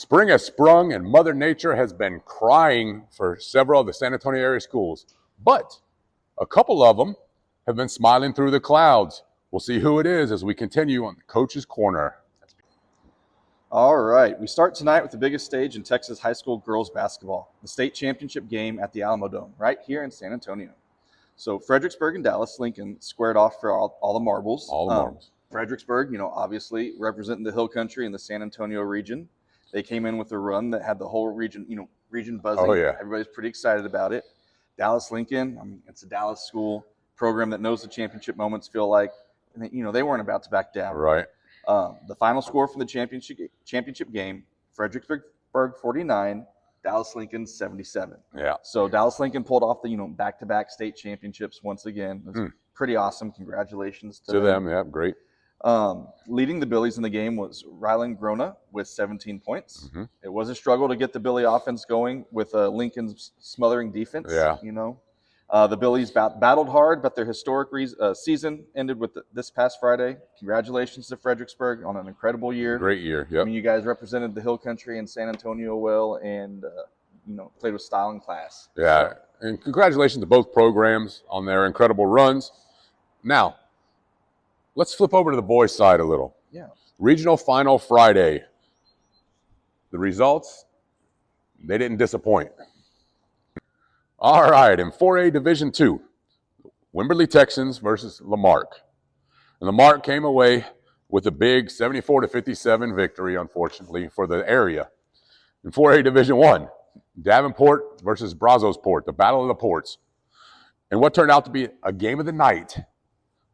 Spring has sprung and Mother Nature has been crying for several of the San Antonio area schools, but a couple of them have been smiling through the clouds. We'll see who it is as we continue on the Coach's Corner. All right, we start tonight with the biggest stage in Texas high school girls basketball, the state championship game at the Alamodome, right here in San Antonio. So Fredericksburg and Dallas Lincoln squared off for all the marbles. All the marbles. Fredericksburg, obviously representing the Hill Country and the San Antonio region. They came in with a run that had the whole region, region buzzing. Oh, yeah. Everybody's pretty excited about it. Dallas Lincoln, it's a Dallas school program that knows the championship moments feel like, they weren't about to back down. Right. The final score for the championship game, Fredericksburg 49, Dallas Lincoln 77. Yeah. So Dallas Lincoln pulled off the back-to-back state championships once again. It was pretty awesome. Congratulations to them. Yeah, great. Leading the Billies in the game was Rylan Grona with 17 points. Mm-hmm. It was a struggle to get the Billy offense going with Lincoln's smothering defense. Yeah. The Billies battled hard, but their historic season ended with this past Friday. Congratulations to Fredericksburg on an incredible year. Great year, yep. You guys represented the Hill Country and San Antonio well and, played with style and class. Yeah, and congratulations to both programs on their incredible runs. Now, let's flip over to the boys' side a little. Yeah. Regional final Friday. The results, they didn't disappoint. All right, in 4A Division II, Wimberley Texans versus Lamarck. And Lamarck came away with a big 74-57 victory, unfortunately, for the area. In 4A Division I, Davenport versus Brazosport, the Battle of the Ports. And what turned out to be a game of the night,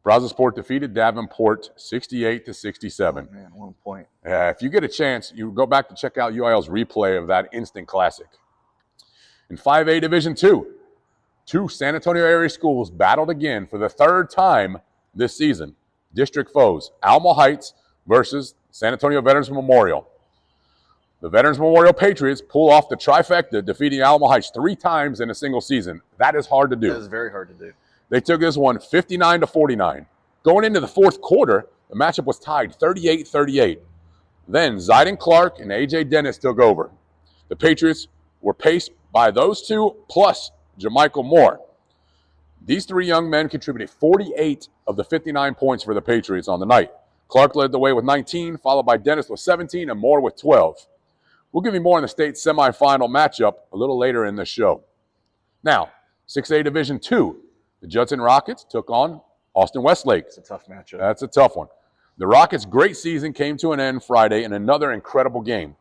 Brazosport defeated Davenport 68-67. Oh, man, 1 point. Yeah, if you get a chance, you go back to check out UIL's replay of that instant classic. In 5A Division II, two San Antonio area schools battled again for the third time this season. District foes, Alamo Heights versus San Antonio Veterans Memorial. The Veterans Memorial Patriots pull off the trifecta, defeating Alamo Heights 3 times in a single season. That is hard to do. That is very hard to do. They took this one 59-49. Going into the fourth quarter, the matchup was tied 38-38. Then Zyden Clark and A.J. Dennis took over. The Patriots were paced by those two plus Jamichael Moore. These 3 young men contributed 48 of the 59 points for the Patriots on the night. Clark led the way with 19, followed by Dennis with 17 and Moore with 12. We'll give you more on the state semifinal matchup a little later in the show. Now, 6A Division II, the Judson Rockets took on Austin Westlake. It's a tough matchup. That's a tough one. The Rockets' great season came to an end Friday in another incredible game.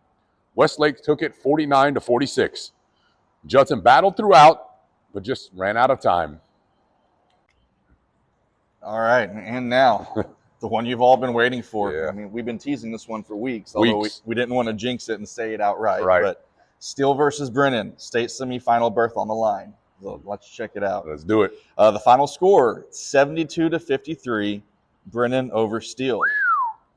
Westlake took it 49-46. Judson battled throughout, but just ran out of time. All right, and now the one you've all been waiting for. Yeah. We've been teasing this one for weeks, although we didn't want to jinx it and say it outright. Right. But Steele versus Brennan, state semifinal berth on the line. So let's check it out. Let's do it. The final score, 72-53, Brennan over Steele.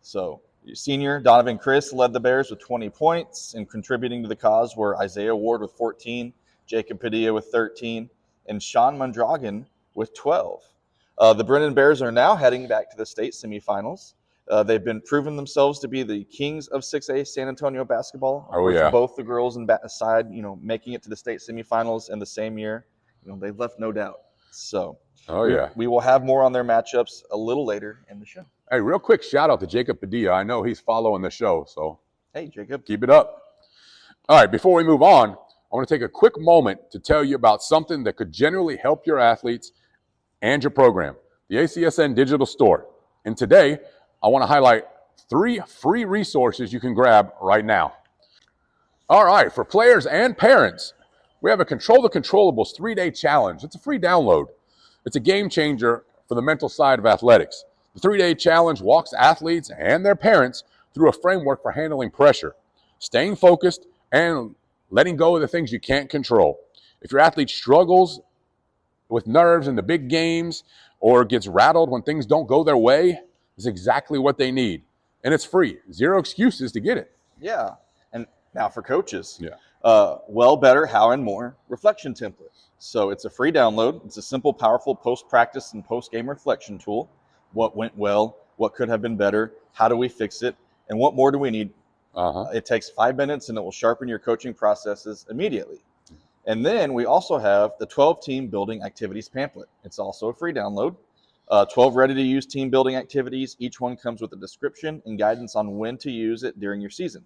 So senior Donovan Chris led the Bears with 20 points, and contributing to the cause were Isaiah Ward with 14, Jacob Padilla with 13, and Sean Mondragon with 12. The Brennan Bears are now heading back to the state semifinals. They've been proven themselves to be the kings of 6A San Antonio basketball. Oh, yeah. Both the girls and side, making it to the state semifinals in the same year. They've left no doubt. So we will have more on their matchups a little later in the show. Hey, real quick shout out to Jacob Padilla. I know he's following the show, so hey, Jacob, keep it up. All right, before we move on, I want to take a quick moment to tell you about something that could genuinely help your athletes and your program, the ACSN Digital Store. And today, I want to highlight 3 free resources you can grab right now. All right, for players and parents, we have a Control the Controllables 3-day challenge. It's a free download. It's a game changer for the mental side of athletics. The 3-day challenge walks athletes and their parents through a framework for handling pressure, staying focused, and letting go of the things you can't control. If your athlete struggles with nerves in the big games or gets rattled when things don't go their way, it's exactly what they need. And it's free. 0 excuses to get it. Yeah. And now for coaches. Well, better, how, and more reflection template. So it's a free download. It's a simple, powerful post-practice and post-game reflection tool. What went well, what could have been better, how do we fix it, and what more do we need It takes 5 minutes, and it will sharpen your coaching processes immediately. And then we also have the 12-team building activities pamphlet. It's also a free download. 12 ready-to-use team building activities. Each one comes with a description and guidance on when to use it during your season.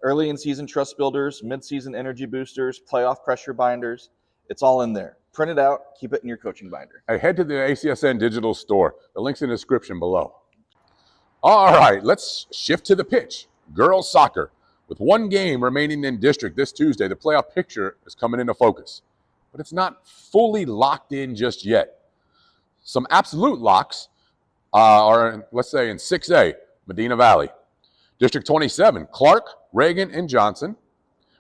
Early in-season trust builders, mid-season energy boosters, playoff pressure binders. It's all in there. Print it out. Keep it in your coaching binder. Hey, head to the ACSN digital store. The link's in the description below. All right, let's shift to the pitch. Girls soccer. With one game remaining in district this Tuesday, the playoff picture is coming into focus. But it's not fully locked in just yet. Some absolute locks are, let's say, in 6A, Medina Valley. District 27, Clark, Reagan, and Johnson.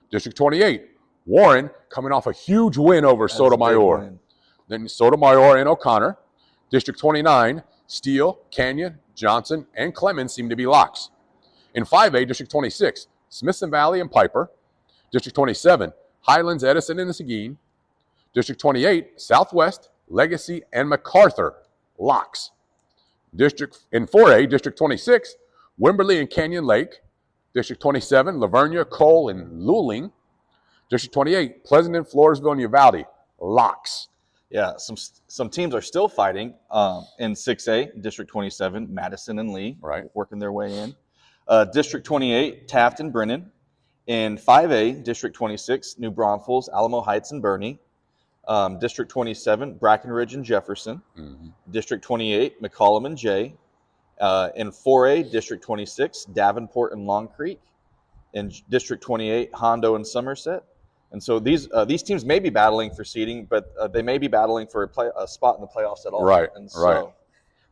District 28, Warren, coming off a huge win over Sotomayor. Then Sotomayor and O'Connor. District 29, Steele, Canyon, Johnson, and Clemens seem to be locks. In 5A, District 26, Smithson Valley and Piper. District 27, Highlands, Edison, and Seguin. District 28, Southwest, Legacy, and MacArthur, locks. In 4A, District 26, Wimberley and Canyon Lake. District 27, Lavernia, Cole, and Luling. District 28, Pleasanton, Floresville, and Uvalde, locks. Yeah, some teams are still fighting in 6A, District 27, Madison and Lee, working their way in. District 28, Taft and Brennan. In 5A, District 26, New Braunfels, Alamo Heights, and Bernie. District 27, Brackenridge and Jefferson. District 28, McCollum and Jay. In 4A, District 26, Davenport and Long Creek. In District 28, Hondo and Somerset. And so these teams may be battling for seeding, but they may be battling for a spot in the playoffs at all. And so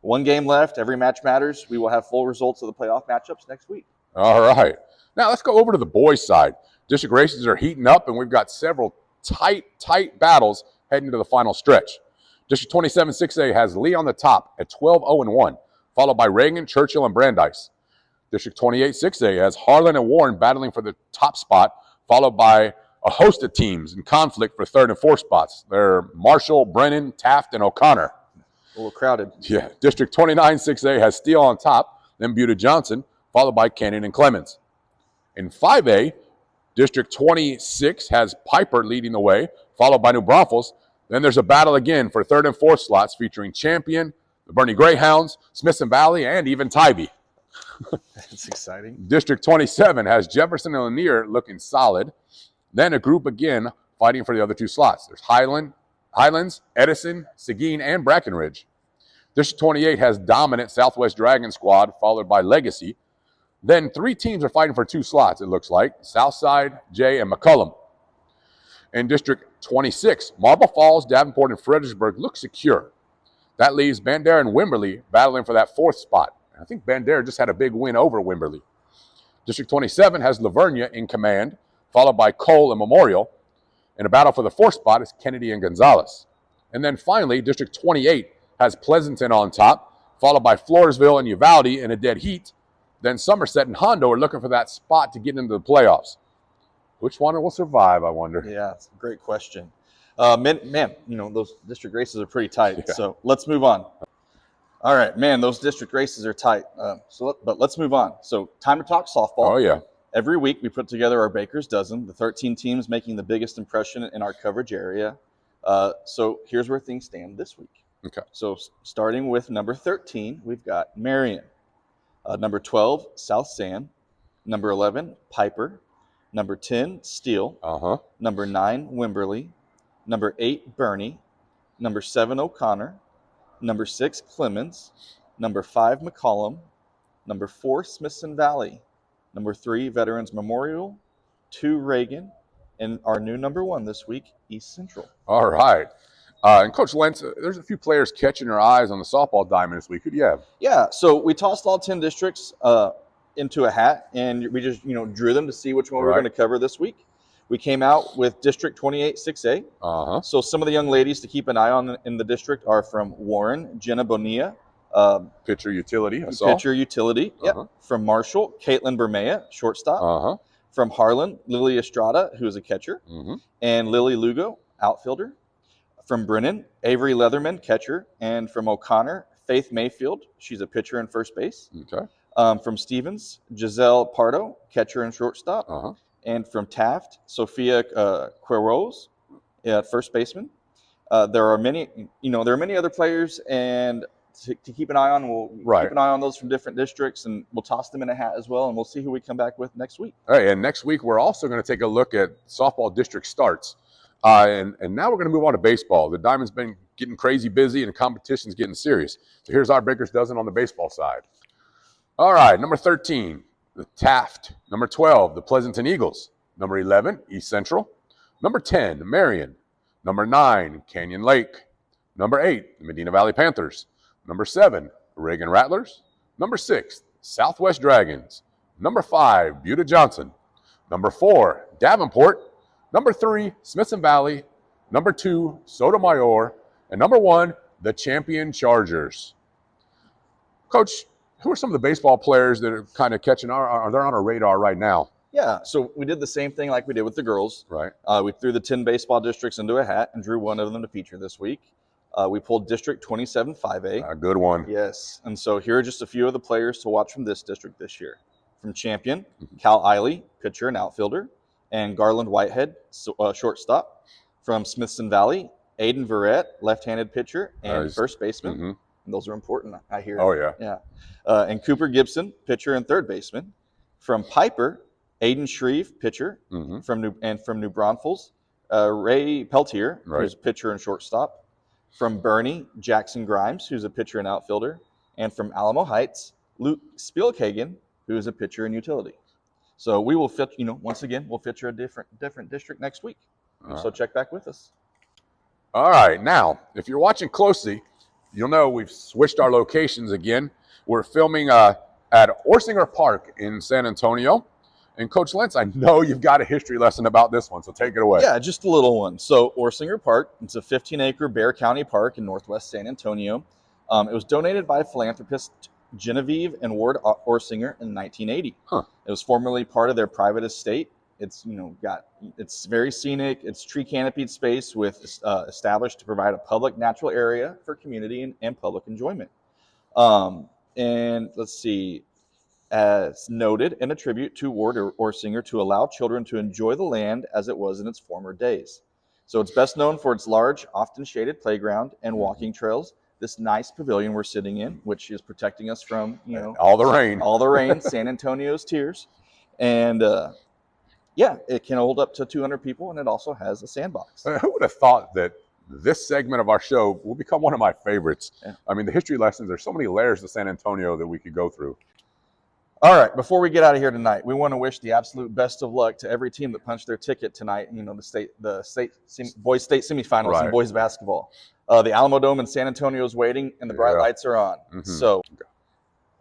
one game left. Every match matters. We will have full results of the playoff matchups next week. All right. Now let's go over to the boys' side. District races are heating up, and we've got several tight battles heading to the final stretch. District 27 6A has Lee on the top at 12-0-1, followed by Reagan, Churchill, and Brandeis. District 28 6A has Harlan and Warren battling for the top spot, followed by a host of teams in conflict for third and fourth spots. They're Marshall, Brennan, Taft, and O'Connor. A little crowded. Yeah. District 29 6A has Steele on top, then Buda Johnson, followed by Canyon and Clemens. In 5A, District 26 has Piper leading the way, followed by New Braunfels. Then there's a battle again for third and fourth slots featuring Champion, the Bernie Greyhounds, Smithson Valley, and even Tybee. That's exciting. District 27 has Jefferson and Lanier looking solid. Then a group again fighting for the other two slots. There's Highlands, Edison, Seguin, and Brackenridge. District 28 has dominant Southwest Dragon squad, followed by Legacy. Then three teams are fighting for two slots, it looks like. Southside, Jay, and McCullum. In District 26, Marble Falls, Davenport, and Fredericksburg look secure. That leaves Bandera and Wimberley battling for that fourth spot. I think Bandera just had a big win over Wimberley. District 27 has Lavernia in command, followed by Cole and Memorial. In a battle for the fourth spot is Kennedy and Gonzales. And then finally, District 28 has Pleasanton on top, followed by Floresville and Uvalde in a dead heat. Then Somerset and Hondo are looking for that spot to get into the playoffs. Which one will survive, I wonder? Yeah, it's a great question. Man, those district races are pretty tight. Yeah. So let's move on. All right, man, those district races are tight. But let's move on. So time to talk softball. Oh, yeah. Every week we put together our Baker's Dozen, the 13 teams making the biggest impression in our coverage area. So here's where things stand this week. Okay. So starting with number 13, we've got Marion. Number 12, South San. Number 11, Piper. Number 10, Steele. Number 9, Wimberley. Number 8, Bernie. Number 7, O'Connor. Number 6, Clemens. Number 5, McCollum. Number 4, Smithson Valley. Number 3, Veterans Memorial. 2, Reagan. And our new number 1 this week, East Central. All right. And Coach Lenz, there's a few players catching your eyes on the softball diamond this week. Who do you have? Yeah, so we tossed all 10 districts into a hat, and we just drew them to see which one we're going to cover this week. We came out with District 28 6A. So some of the young ladies to keep an eye on in the district are from Warren, Jenna Bonilla. Pitcher utility, I saw. Pitcher utility, yep. From Marshall, Caitlin Bermea, shortstop. From Harlan, Lily Estrada, who is a catcher. And Lily Lugo, outfielder. From Brennan, Avery Leatherman, catcher. And from O'Connor, Faith Mayfield. She's a pitcher and first base. Okay. From Stevens, Giselle Pardo, catcher and shortstop. And from Taft, Sophia Quiroz, first baseman. There are many other players, and to keep an eye on, we'll keep an eye on those from different districts, and we'll toss them in a hat as well, and we'll see who we come back with next week. All right, and next week we're also going to take a look at softball district starts. And now we're going to move on to baseball. The Diamond's been getting crazy busy, and the competition's getting serious. So here's our Baker's Dozen on the baseball side. All right, number 13, the Taft. Number 12, the Pleasanton Eagles. Number 11, East Central. Number 10, Marion. Number 9, Canyon Lake. Number 8, the Medina Valley Panthers. Number 7, Reagan Rattlers. Number 6, Southwest Dragons. Number 5, Buda Johnson. Number 4, Davenport. Number 3, Smithson Valley. Number 2, Sotomayor. And number 1, the Champion Chargers. Coach, who are some of the baseball players that are kind of catching they're on our radar right now? Yeah, so we did the same thing like we did with the girls. Right. We threw the 10 baseball districts into a hat and drew one of them to feature this week. We pulled District 27 5A. A good one. Yes, and so here are just a few of the players to watch from this district this year. From Champion, Cal Eiley, pitcher and outfielder, and Garland Whitehead, shortstop. From Smithson Valley, Aiden Verrett, left-handed pitcher and first baseman. And those are important, I hear. Oh, yeah. Yeah. And Cooper Gibson, pitcher and third baseman. From Piper, Aiden Shreve, pitcher, from New Braunfels. Ray Peltier, who's a pitcher and shortstop. From Bernie, Jackson Grimes, who's a pitcher and outfielder. And from Alamo Heights, Luke Spielkagen, who is a pitcher and utility. So we will once again, we'll feature a different district next week. So check back with us. All right. Now, if you're watching closely, you'll know we've switched our locations again. We're filming at ORsinger Park in San Antonio. And Coach Lenz, I know you've got a history lesson about this one, so take it away. Yeah, just a little one. So ORsinger Park, it's a 15-acre Bexar County park in northwest San Antonio. It was donated by philanthropist Genevieve and Ward ORsinger in 1980. It was formerly part of their private estate. It's it's very scenic. It's tree canopied space with established to provide a public natural area for community and public enjoyment. And let's see. As noted in a tribute to Ward ORsinger to allow children to enjoy the land as it was in its former days. So it's best known for its large, often shaded playground and walking trails. This nice pavilion we're sitting in, which is protecting us from, all the rain, San Antonio's tears. And it can hold up to 200 people, and it also has a sandbox. Who would have thought that this segment of our show will become one of my favorites? Yeah. I mean, the history lessons, there's so many layers to San Antonio that we could go through. All right, before we get out of here tonight, we want to wish the absolute best of luck to every team that punched their ticket tonight. The boys state semifinals in boys basketball. The Alamodome in San Antonio is waiting, and the bright lights are on. So,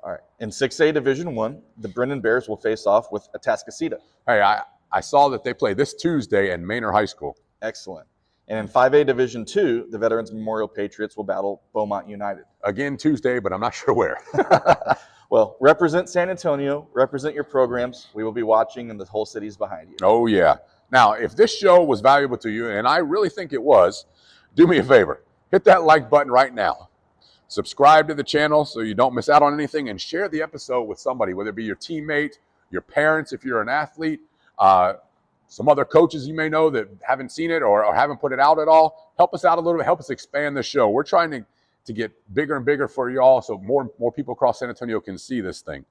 all right, in 6A Division I, the Brennan Bears will face off with Atascocita. Hey, I saw that they play this Tuesday in Manor High School. Excellent. And in 5A Division II, the Veterans Memorial Patriots will battle Beaumont United. Again Tuesday, but I'm not sure where. Well, represent San Antonio, represent your programs. We will be watching, and the whole city's behind you. Oh, yeah. Now, if this show was valuable to you, and I really think it was, do me a favor. Hit that like button right now. Subscribe to the channel so you don't miss out on anything, and share the episode with somebody, whether it be your teammate, your parents if you're an athlete, some other coaches you may know that haven't seen it or haven't put it out at all. Help us out a little bit. Help us expand the show. We're trying to get bigger and bigger for y'all so more people across San Antonio can see this thing.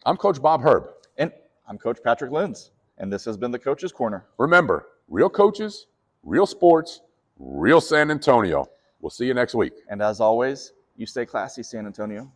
I'm Coach Bob Herb. And I'm Coach Patrick Lenz. And this has been the Coach's Corner. Remember, real coaches, real sports, real San Antonio. We'll see you next week. And as always, you stay classy, San Antonio.